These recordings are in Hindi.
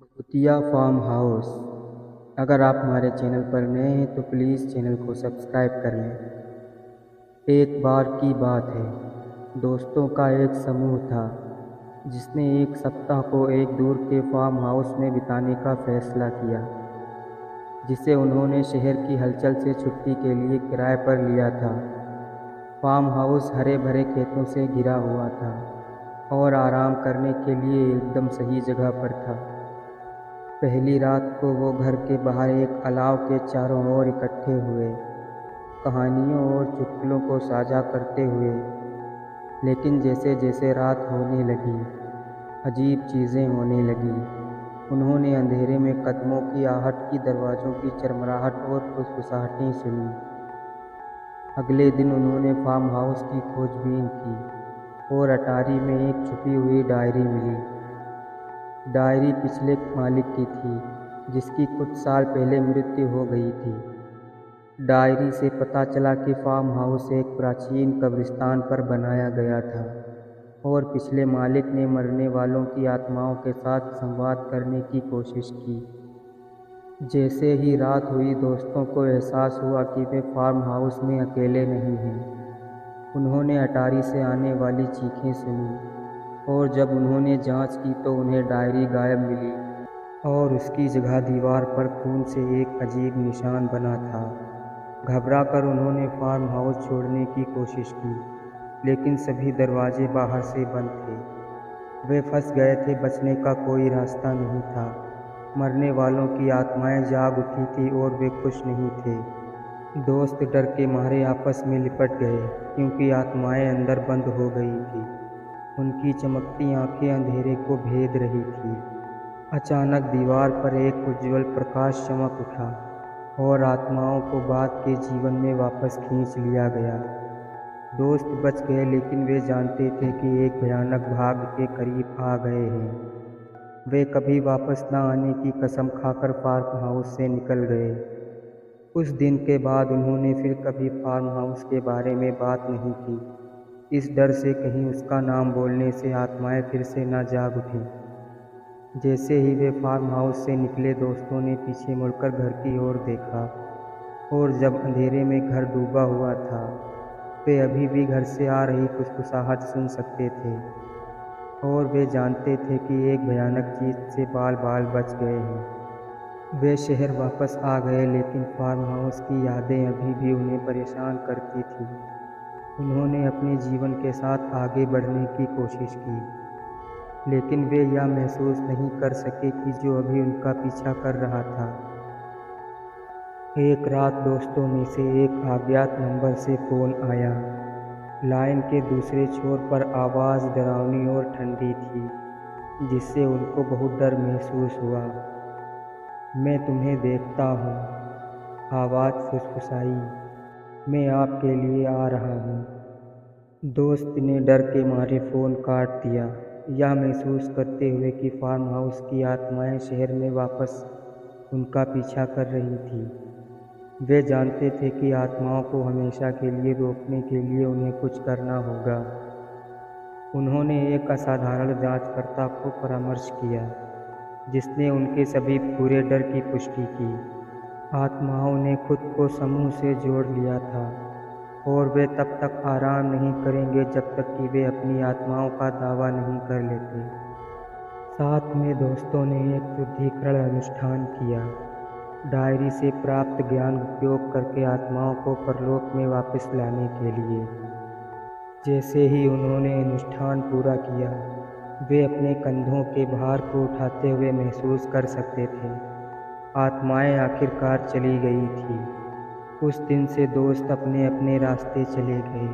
भूतिया फार्म हाउस। अगर आप हमारे चैनल पर नए हैं तो प्लीज़ चैनल को सब्सक्राइब कर लें। एक बार की बात है, दोस्तों का एक समूह था जिसने एक सप्ताह को एक दूर के फार्म हाउस में बिताने का फैसला किया, जिसे उन्होंने शहर की हलचल से छुट्टी के लिए किराए पर लिया था। फार्म हाउस हरे भरे खेतों से घिरा हुआ था और आराम करने के लिए एकदम सही जगह पर था। पहली रात को वो घर के बाहर एक अलाव के चारों ओर इकट्ठे हुए, कहानियों और चुटकुलों को साझा करते हुए। लेकिन जैसे जैसे रात होने लगी, अजीब चीज़ें होने लगीं। उन्होंने अंधेरे में कदमों की आहट की, दरवाज़ों की चरमराहट और फुसफुसाहटें सुनी। अगले दिन उन्होंने फार्म हाउस की खोजबीन की और अटारी में एक छुपी हुई डायरी मिली। डायरी पिछले मालिक की थी, जिसकी कुछ साल पहले मृत्यु हो गई थी। डायरी से पता चला कि फार्म हाउस एक प्राचीन कब्रिस्तान पर बनाया गया था और पिछले मालिक ने मरने वालों की आत्माओं के साथ संवाद करने की कोशिश की। जैसे ही रात हुई, दोस्तों को एहसास हुआ कि वे फार्म हाउस में अकेले नहीं हैं। उन्होंने अटारी से आने वाली चीखें सुनी और जब उन्होंने जांच की तो उन्हें डायरी गायब मिली और उसकी जगह दीवार पर खून से एक अजीब निशान बना था। घबराकर उन्होंने फार्म हाउस छोड़ने की कोशिश की, लेकिन सभी दरवाजे बाहर से बंद थे। वे फंस गए थे, बचने का कोई रास्ता नहीं था। मरने वालों की आत्माएं जाग उठी थी और वे खुश नहीं थे। दोस्त डर के मारे आपस में लिपट गए, क्योंकि आत्माएं अंदर बंद हो गई थी। उनकी चमकती आंखें अंधेरे को भेद रही थी। अचानक दीवार पर एक उज्ज्वल प्रकाश चमक उठा और आत्माओं को बाद के जीवन में वापस खींच लिया गया। दोस्त बच गए, लेकिन वे जानते थे कि एक भयानक भाग्य के करीब आ गए हैं। वे कभी वापस न आने की कसम खाकर फार्म हाउस से निकल गए। उस दिन के बाद उन्होंने फिर कभी फार्म हाउस के बारे में बात नहीं की, इस डर से कहीं उसका नाम बोलने से आत्माएं फिर से न जाग उठें। जैसे ही वे फार्म हाउस से निकले, दोस्तों ने पीछे मुड़कर घर की ओर देखा और जब अंधेरे में घर डूबा हुआ था, वे अभी भी घर से आ रही फुसफुसाहट सुन सकते थे और वे जानते थे कि एक भयानक चीज़ से बाल बाल बच गए हैं। वे शहर वापस आ गए, लेकिन फार्म हाउस की यादें अभी भी उन्हें परेशान करती थीं। उन्होंने अपने जीवन के साथ आगे बढ़ने की कोशिश की, लेकिन वे यह महसूस नहीं कर सके कि जो अभी उनका पीछा कर रहा था। एक रात दोस्तों में से एक अज्ञात नंबर से फ़ोन आया। लाइन के दूसरे छोर पर आवाज़ डरावनी और ठंडी थी, जिससे उनको बहुत डर महसूस हुआ। मैं तुम्हें देखता हूँ, आवाज़ फुसफुसाई। मैं आपके लिए आ रहा हूँ। दोस्त ने डर के मारे फ़ोन काट दिया, यह महसूस करते हुए कि फार्म हाउस की आत्माएं शहर में वापस उनका पीछा कर रही थी। वे जानते थे कि आत्माओं को हमेशा के लिए रोकने के लिए उन्हें कुछ करना होगा। उन्होंने एक असाधारण जांचकर्ता को परामर्श किया, जिसने उनके सभी पूरे डर की पुष्टि की। आत्माओं ने खुद को समूह से जोड़ लिया था और वे तब तक आराम नहीं करेंगे जब तक कि वे अपनी आत्माओं का दावा नहीं कर लेते। साथ में दोस्तों ने एक शुद्धिकरण अनुष्ठान किया, डायरी से प्राप्त ज्ञान उपयोग करके आत्माओं को परलोक में वापस लाने के लिए। जैसे ही उन्होंने अनुष्ठान पूरा किया, वे अपने कंधों के भार को उठाते हुए महसूस कर सकते थे। आत्माएं आखिरकार चली गई थी। उस दिन से दोस्त अपने अपने रास्ते चले गए,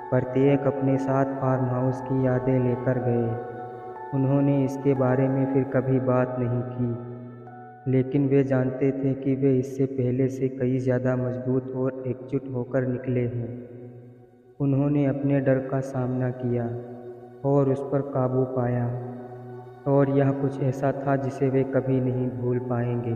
प्रत्येक अपने साथ फार्म हाउस की यादें लेकर गए। उन्होंने इसके बारे में फिर कभी बात नहीं की, लेकिन वे जानते थे कि वे इससे पहले से कई ज़्यादा मजबूत और एकजुट होकर निकले हैं। उन्होंने अपने डर का सामना किया और उस पर काबू पाया, और यह कुछ ऐसा था जिसे वे कभी नहीं भूल पाएंगे।